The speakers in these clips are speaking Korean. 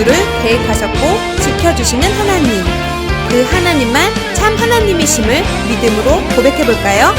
모두를 계획하셨고 지켜주시는 하나님, 그 하나님만 참 하나님이심을 믿음으로 고백해볼까요?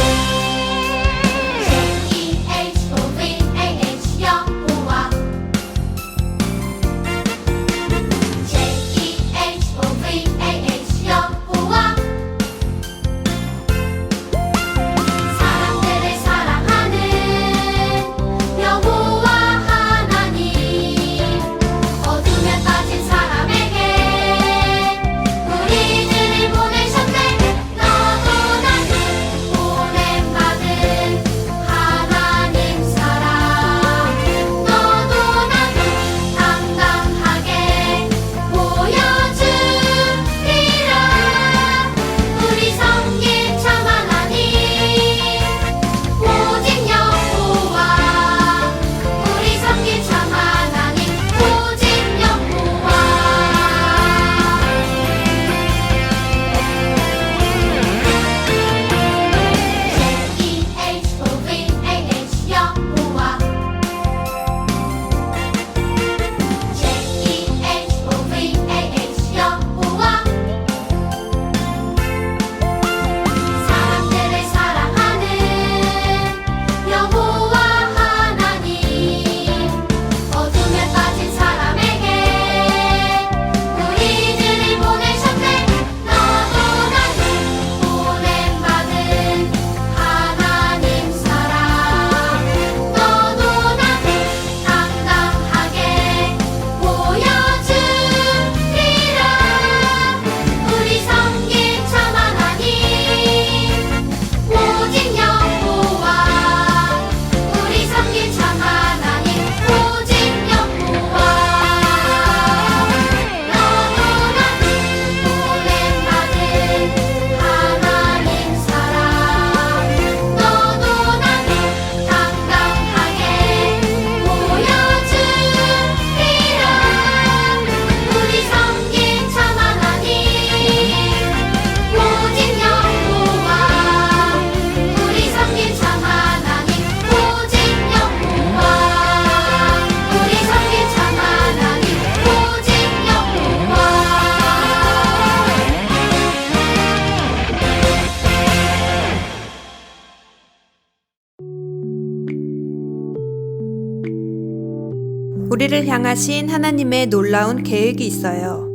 우리를 향하신 하나님의 놀라운 계획이 있어요.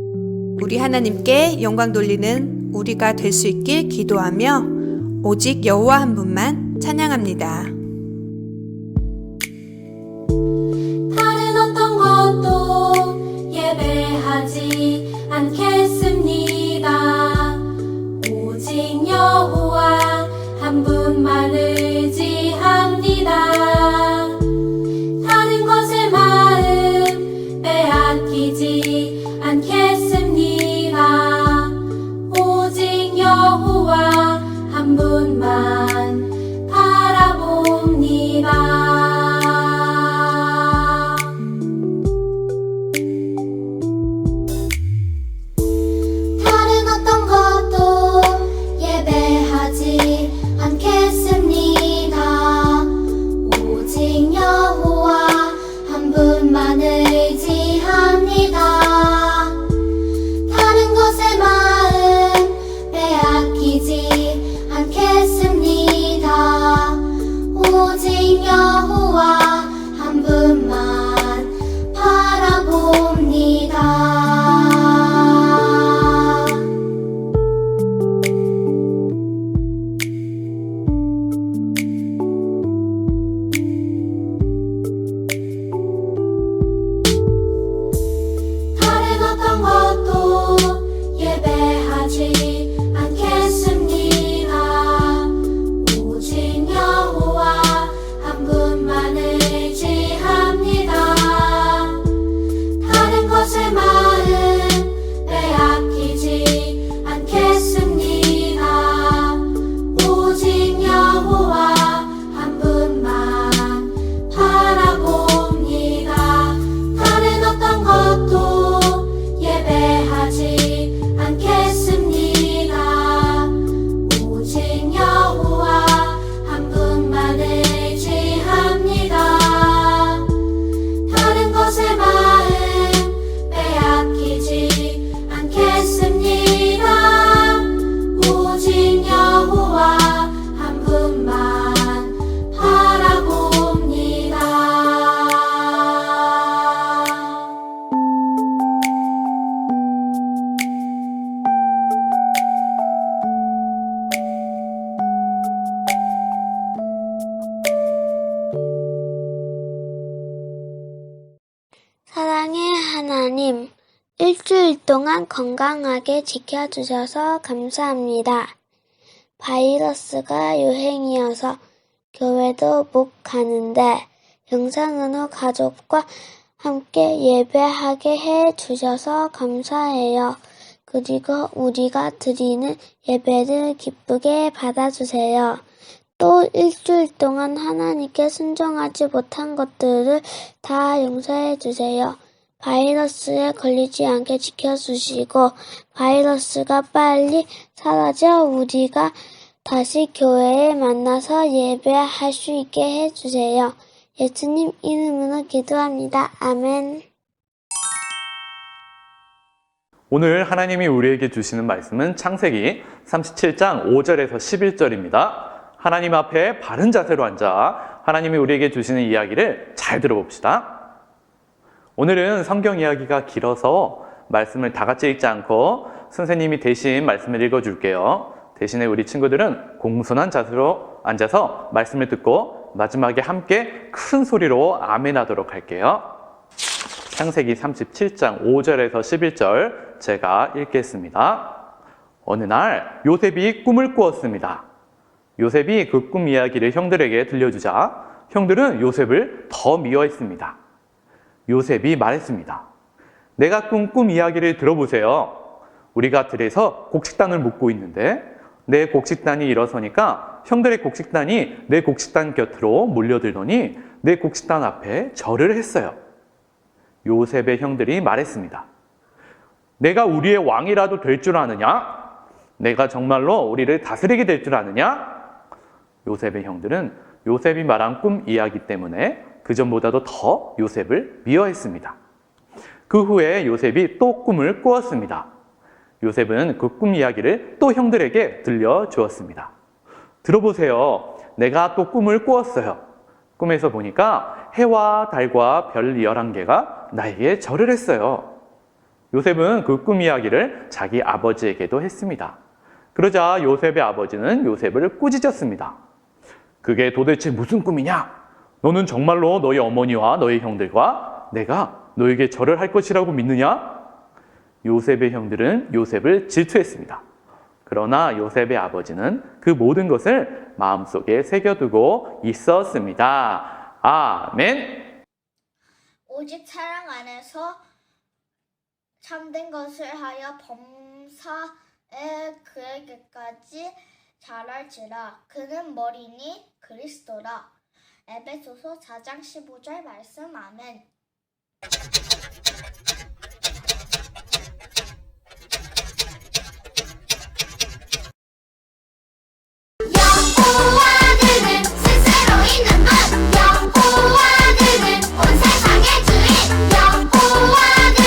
우리 하나님께 영광 돌리는 우리가 될 수 있길 기도하며 오직 여호와 한 분만 찬양합니다. 다른 어떤 것도 예배하지 않겠습니다. 오직 여호와 한 분만 의지합니다. 다른 것에 마음 빼앗기지 않겠습니다. 오직 여호와 한 분만 바라봅니다. 다른 어떤 것도 예배하지 않겠습니다. 오직 여호와 한 분만 의지합니다. 다른 것에 마음 빼앗기지 않겠습니다. 오직 여호와 한 분만 바라봅니다. 다른 어떤 것도 예배하지 않겠습니다. 오직 여호와 한 분만 의지합니다. 다른 것에 마음 빼앗기지 않겠습니다. 오직 여호와 한 분만 바라봅니다. 다른 어떤 것도 예배하지 않겠습니다. 일주일 동안 건강하게 지켜주셔서 감사합니다. 바이러스가 유행이어서 교회도 못 가는데 영상으로 가족과 함께 예배하게 해 주셔서 감사해요. 그리고 우리가 드리는 예배를 기쁘게 받아주세요. 또 일주일 동안 하나님께 순종하지 못한 것들을 다 용서해 주세요. 바이러스에 걸리지 않게 지켜주시고 바이러스가 빨리 사라져 우리가 다시 교회에 만나서 예배할 수 있게 해주세요. 예수님 이름으로 기도합니다. 아멘. 오늘 하나님이 우리에게 주시는 말씀은 창세기 37장 5절에서 11절입니다. 하나님 앞에 바른 자세로 앉아 하나님이 우리에게 주시는 이야기를 잘 들어봅시다. 오늘은 성경 이야기가 길어서 말씀을 다 같이 읽지 않고 선생님이 대신 말씀을 읽어줄게요. 대신에 우리 친구들은 공손한 자세로 앉아서 말씀을 듣고 마지막에 함께 큰 소리로 아멘 하도록 할게요. 창세기 37장 5절에서 11절 제가 읽겠습니다. 어느 날 요셉이 꿈을 꾸었습니다. 요셉이 그 꿈 이야기를 형들에게 들려주자 형들은 요셉을 더 미워했습니다. 요셉이 말했습니다. 내가 꾼 꿈 이야기를 들어보세요. 우리가 들에서 곡식단을 묶고 있는데 내 곡식단이 일어서니까 형들의 곡식단이 내 곡식단 곁으로 몰려들더니 내 곡식단 앞에 절을 했어요. 요셉의 형들이 말했습니다. 내가 우리의 왕이라도 될 줄 아느냐? 내가 정말로 우리를 다스리게 될 줄 아느냐? 요셉의 형들은 요셉이 말한 꿈 이야기 때문에 그전보다도 더 요셉을 미워했습니다. 그 후에 요셉이 또 꿈을 꾸었습니다. 요셉은 그 꿈 이야기를 또 형들에게 들려주었습니다. 들어보세요. 내가 또 꿈을 꾸었어요. 꿈에서 보니까 해와 달과 별 11개가 나에게 절을 했어요. 요셉은 그 꿈 이야기를 자기 아버지에게도 했습니다. 그러자 요셉의 아버지는 요셉을 꾸짖었습니다. 그게 도대체 무슨 꿈이냐? 너는 정말로 너희 어머니와 너희 형들과 내가 너에게 절을 할 것이라고 믿느냐? 요셉의 형들은 요셉을 질투했습니다. 그러나 요셉의 아버지는 그 모든 것을 마음속에 새겨두고 있었습니다. 아멘. 오직 사랑 안에서 참된 것을 하여 범사에 그에게까지 자랄지라. 그는 머리니 그리스도라. 에베소서 4장 15절 말씀. 아멘. 여호와는 스스로 있는 분, 여호와는 온 세상의 주인, 여호와는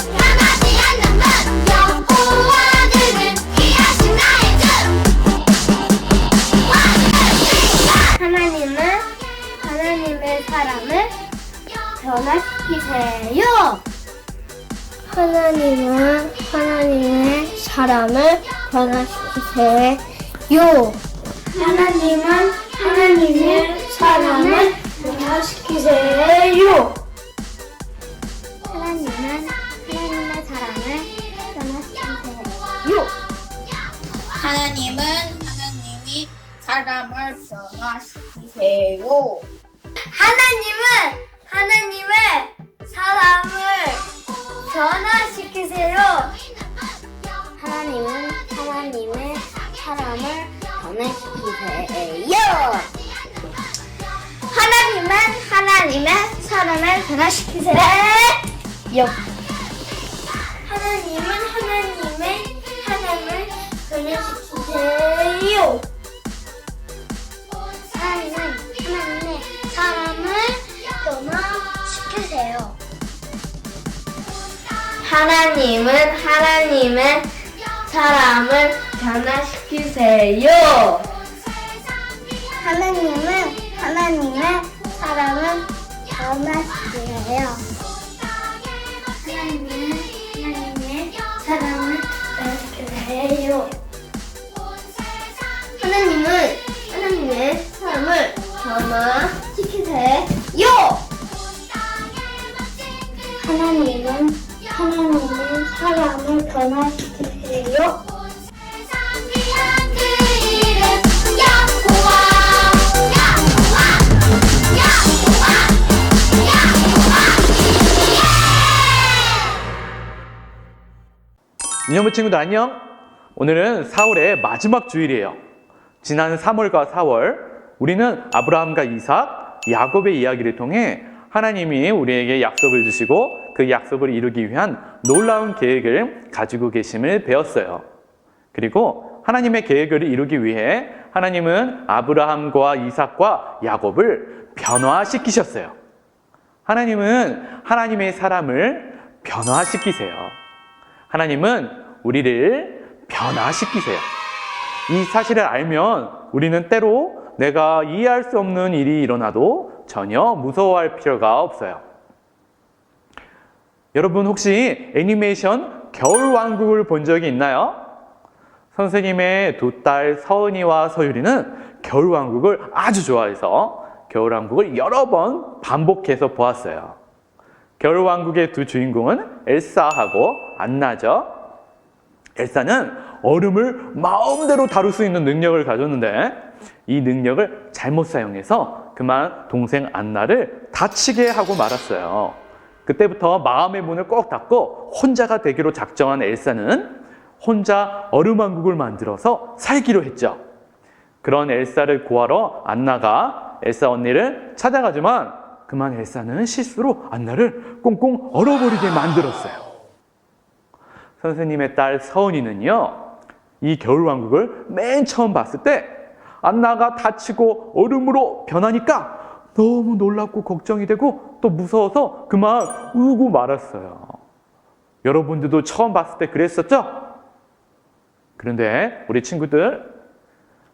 변하지 않는 분, 여호와는 귀하신 나의 주. 하나님은 하나님의 사람을 변화시키세요. 하나님은 하나님의 사람을 변화시키세요. 하나님은 하나님의 사람을 변화시키세요. 하나님은 하나님의 사람을 변화시키세요. 하나님은 하나님이 사람을 변화시키세요. 하나님은 하나님의 사람을 변화시키세요. 하나님은 하나님의 사람을 변화시키세요. 하나님은 하나님의 사람을 변화시키세요. 하나님은 하나님의 사람을 변화시키세요. 하나님은 하나님의 사람을 변화시키세요. 하나님은 하나님의 사람을 변화시키세요. 하나님은 하나님의 사람을 변화시키세요. 하나님은 하나님의 사람을 변화시키세요. 하나님은 하나님의 사람을 변화시키세요. 하나님은 하나님의 사람을 변화시키세요. 세상 귀한 그 이름 여호와 여호와 여호와 여호와 인형부 친구들 안녕! 오늘은 4월의 마지막 주일이에요. 지난 3월과 4월 우리는 아브라함과 이삭, 야곱의 이야기를 통해 하나님이 우리에게 약속을 주시고 그 약속을 이루기 위한 놀라운 계획을 가지고 계심을 배웠어요. 그리고 하나님의 계획을 이루기 위해 하나님은 아브라함과 이삭과 야곱을 변화시키셨어요. 하나님은 하나님의 사람을 변화시키세요. 하나님은 우리를 변화시키세요. 이 사실을 알면 우리는 때로 내가 이해할 수 없는 일이 일어나도 전혀 무서워할 필요가 없어요. 여러분 혹시 애니메이션 겨울왕국을 본 적이 있나요? 선생님의 두 딸 서은이와 서유리는 겨울왕국을 아주 좋아해서 겨울왕국을 여러 번 반복해서 보았어요. 겨울왕국의 두 주인공은 엘사하고 안나죠. 엘사는 얼음을 마음대로 다룰 수 있는 능력을 가졌는데 이 능력을 잘못 사용해서 그만 동생 안나를 다치게 하고 말았어요. 그때부터 마음의 문을 꼭 닫고 혼자가 되기로 작정한 엘사는 혼자 얼음왕국을 만들어서 살기로 했죠. 그런 엘사를 구하러 안나가 엘사 언니를 찾아가지만 그만 엘사는 실수로 안나를 꽁꽁 얼어버리게 만들었어요. 선생님의 딸 서은이는요, 이 겨울왕국을 맨 처음 봤을 때 안나가 다치고 얼음으로 변하니까 너무 놀랍고 걱정이 되고 또 무서워서 그만 울고 말았어요. 여러분들도 처음 봤을 때 그랬었죠? 그런데 우리 친구들,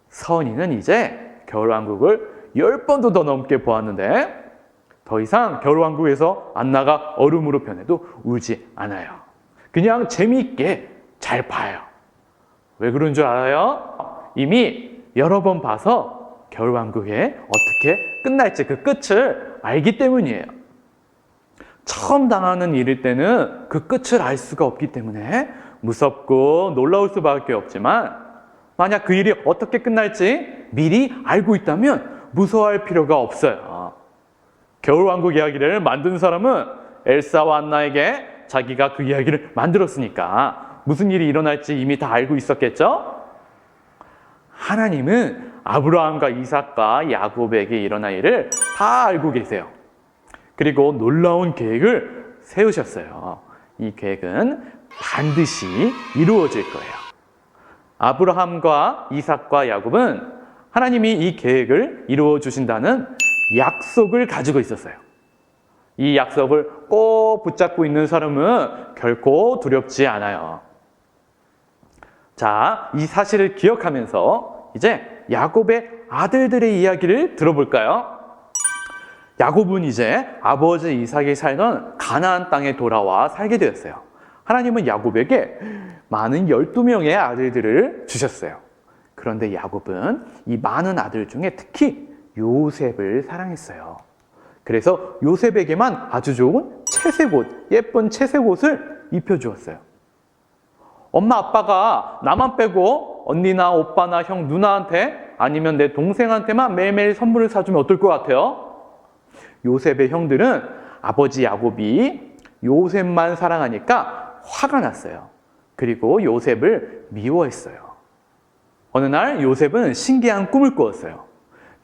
서은이는 이제 겨울왕국을 10번도 더 넘게 보았는데 더 이상 겨울왕국에서 안나가 얼음으로 변해도 울지 않아요. 그냥 재미있게 잘 봐요. 왜 그런 줄 알아요? 이미 여러 번 봐서 겨울왕국에 어떻게 끝날지 그 끝을 알기 때문이에요. 처음 당하는 일일 때는 그 끝을 알 수가 없기 때문에 무섭고 놀라울 수밖에 없지만 만약 그 일이 어떻게 끝날지 미리 알고 있다면 무서워할 필요가 없어요. 겨울왕국 이야기를 만든 사람은 엘사와 안나에게 자기가 그 이야기를 만들었으니까 무슨 일이 일어날지 이미 다 알고 있었겠죠? 하나님은 아브라함과 이삭과 야곱에게 일어날 일을 다 알고 계세요. 그리고 놀라운 계획을 세우셨어요. 이 계획은 반드시 이루어질 거예요. 아브라함과 이삭과 야곱은 하나님이 이 계획을 이루어 주신다는 약속을 가지고 있었어요. 이 약속을 꼭 붙잡고 있는 사람은 결코 두렵지 않아요. 자, 이 사실을 기억하면서 이제 야곱의 아들들의 이야기를 들어볼까요? 야곱은 이제 아버지 이삭이 살던 가나안 땅에 돌아와 살게 되었어요. 하나님은 야곱에게 많은 12명의 아들들을 주셨어요. 그런데 야곱은 이 많은 아들 중에 특히 요셉을 사랑했어요. 그래서 요셉에게만 아주 좋은 채색옷, 예쁜 채색옷을 입혀주었어요. 엄마 아빠가 나만 빼고 언니나 오빠나 형 누나한테 아니면 내 동생한테만 매일매일 선물을 사주면 어떨 것 같아요? 요셉의 형들은 아버지 야곱이 요셉만 사랑하니까 화가 났어요. 그리고 요셉을 미워했어요. 어느 날 요셉은 신기한 꿈을 꾸었어요.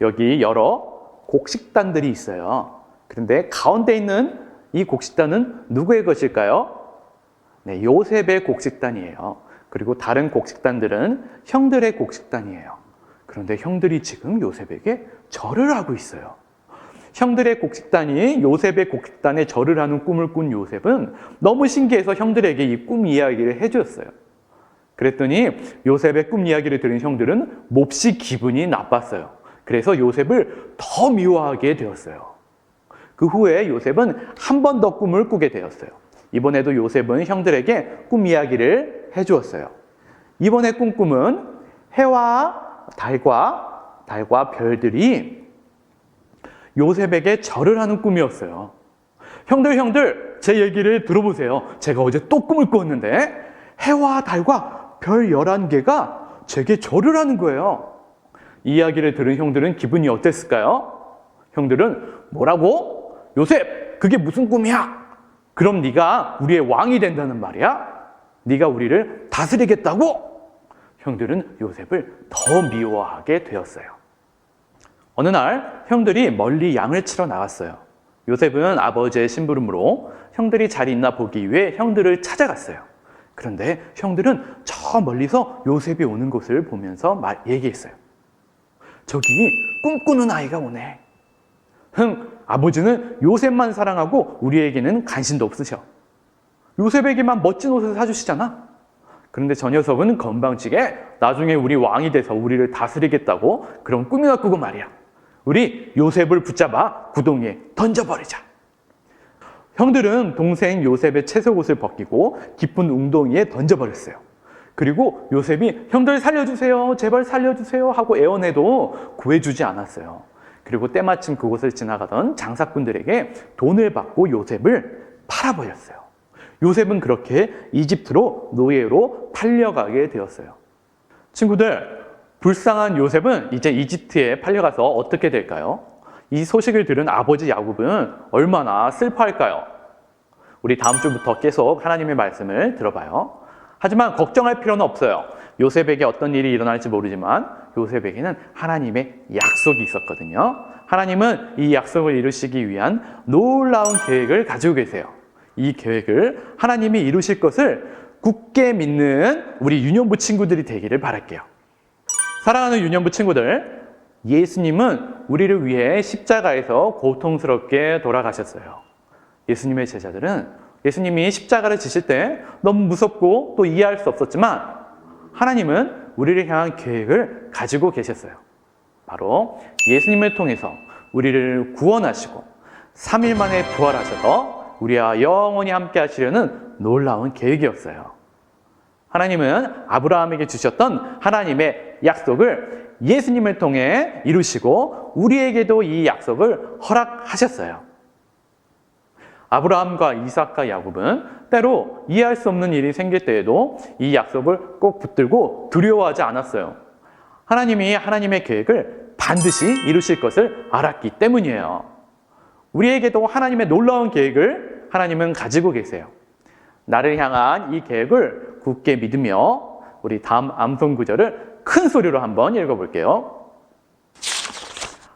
여기 여러 곡식단들이 있어요. 그런데 가운데 있는 이 곡식단은 누구의 것일까요? 네, 요셉의 곡식단이에요. 그리고 다른 곡식단들은 형들의 곡식단이에요. 그런데 형들이 지금 요셉에게 절을 하고 있어요. 형들의 곡식단이 요셉의 곡식단에 절을 하는 꿈을 꾼 요셉은 너무 신기해서 형들에게 이 꿈 이야기를 해주었어요. 그랬더니 요셉의 꿈 이야기를 들은 형들은 몹시 기분이 나빴어요. 그래서 요셉을 더 미워하게 되었어요. 그 후에 요셉은 한 번 더 꿈을 꾸게 되었어요. 이번에도 요셉은 형들에게 꿈 이야기를 해주었어요. 이번에 꾼 꿈은 해와 달과 별들이 요셉에게 절을 하는 꿈이었어요. 형들 제 얘기를 들어보세요. 제가 어제 또 꿈을 꾸었는데 해와 달과 별 11개가 제게 절을 하는 거예요. 이 이야기를 들은 형들은 기분이 어땠을까요? 형들은 뭐라고? 요셉, 그게 무슨 꿈이야? 그럼 네가 우리의 왕이 된다는 말이야? 네가 우리를 다스리겠다고? 형들은 요셉을 더 미워하게 되었어요. 어느 날 형들이 멀리 양을 치러 나갔어요. 요셉은 아버지의 심부름으로 형들이 잘 있나 보기 위해 형들을 찾아갔어요. 그런데 형들은 저 멀리서 요셉이 오는 것을 보면서 얘기했어요. 저기 꿈꾸는 아이가 오네. 아버지는 요셉만 사랑하고 우리에게는 관심도 없으셔. 요셉에게만 멋진 옷을 사주시잖아. 그런데 저 녀석은 건방지게 나중에 우리 왕이 돼서 우리를 다스리겠다고 그런 꿈이나 꾸고 말이야. 우리 요셉을 붙잡아 구덩이에 던져버리자. 형들은 동생 요셉의 채색옷을 벗기고 깊은 웅덩이에 던져버렸어요. 그리고 요셉이 형들 살려주세요, 제발 살려주세요 하고 애원해도 구해주지 않았어요. 그리고 때마침 그곳을 지나가던 장사꾼들에게 돈을 받고 요셉을 팔아버렸어요. 요셉은 그렇게 이집트로 노예로 팔려가게 되었어요. 친구들, 불쌍한 요셉은 이제 이집트에 팔려가서 어떻게 될까요? 이 소식을 들은 아버지 야곱은 얼마나 슬퍼할까요? 우리 다음 주부터 계속 하나님의 말씀을 들어봐요. 하지만 걱정할 필요는 없어요. 요셉에게 어떤 일이 일어날지 모르지만 요셉에게는 하나님의 약속이 있었거든요. 하나님은 이 약속을 이루시기 위한 놀라운 계획을 가지고 계세요. 이 계획을 하나님이 이루실 것을 굳게 믿는 우리 유년부 친구들이 되기를 바랄게요. 사랑하는 유년부 친구들, 예수님은 우리를 위해 십자가에서 고통스럽게 돌아가셨어요. 예수님의 제자들은 예수님이 십자가를 지실 때 너무 무섭고 또 이해할 수 없었지만 하나님은 우리를 향한 계획을 가지고 계셨어요. 바로 예수님을 통해서 우리를 구원하시고 3일 만에 부활하셔서 우리와 영원히 함께 하시려는 놀라운 계획이었어요. 하나님은 아브라함에게 주셨던 하나님의 약속을 예수님을 통해 이루시고 우리에게도 이 약속을 허락하셨어요. 아브라함과 이삭과 야곱은 때로 이해할 수 없는 일이 생길 때에도 이 약속을 꼭 붙들고 두려워하지 않았어요. 하나님이 하나님의 계획을 반드시 이루실 것을 알았기 때문이에요. 우리에게도 하나님의 놀라운 계획을 하나님은 가지고 계세요. 나를 향한 이 계획을 굳게 믿으며 우리 다음 암송 구절을 큰 소리로 한번 읽어볼게요.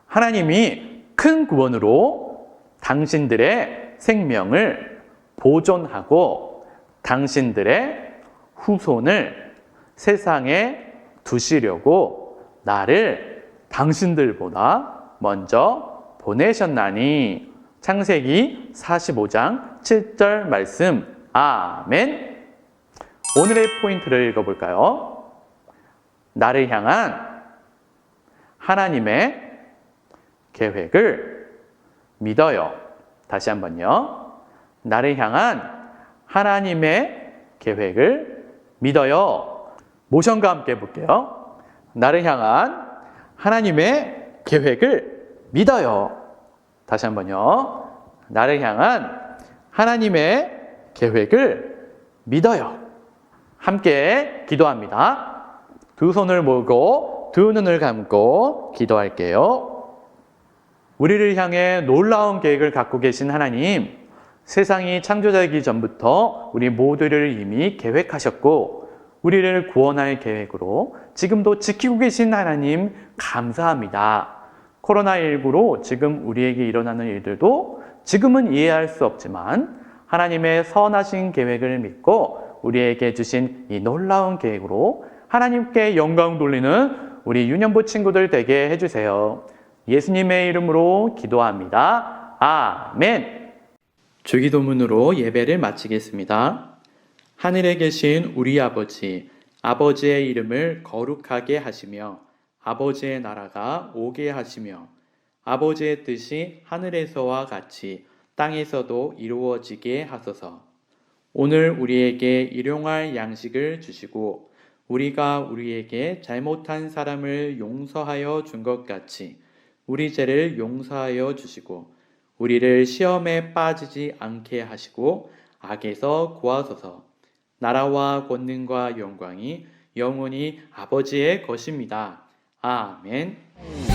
하나님이 큰 구원으로 당신들의 생명을 보존하고 당신들의 후손을 세상에 두시려고 나를 당신들보다 먼저 보내셨나니. 창세기 45장 7절 말씀. 아멘. 오늘의 포인트를 읽어볼까요? 나를 향한 하나님의 계획을 믿어요. 다시 한번요. 나를 향한 하나님의 계획을 믿어요. 모션과 함께 해볼게요. 나를 향한 하나님의 계획을 믿어요. 다시 한번요. 나를 향한 하나님의 계획을 믿어요. 함께 기도합니다. 두 손을 모으고 두 눈을 감고 기도할게요. 우리를 향해 놀라운 계획을 갖고 계신 하나님, 세상이 창조되기 전부터 우리 모두를 이미 계획하셨고 우리를 구원할 계획으로 지금도 지키고 계신 하나님 감사합니다. 코로나19로 지금 우리에게 일어나는 일들도 지금은 이해할 수 없지만 하나님의 선하신 계획을 믿고 우리에게 주신 이 놀라운 계획으로 하나님께 영광 돌리는 우리 유년부 친구들 되게 해주세요. 예수님의 이름으로 기도합니다. 아멘. 주기도문으로 예배를 마치겠습니다. 하늘에 계신 우리 아버지, 아버지의 이름을 거룩하게 하시며 아버지의 나라가 오게 하시며 아버지의 뜻이 하늘에서와 같이 땅에서도 이루어지게 하소서. 오늘 우리에게 일용할 양식을 주시고 우리가 우리에게 잘못한 사람을 용서하여 준 것 같이 우리 죄를 용서하여 주시고 우리를 시험에 빠지지 않게 하시고 악에서 구하소서. 나라와 권능과 영광이 영원히 아버지의 것입니다. 아멘.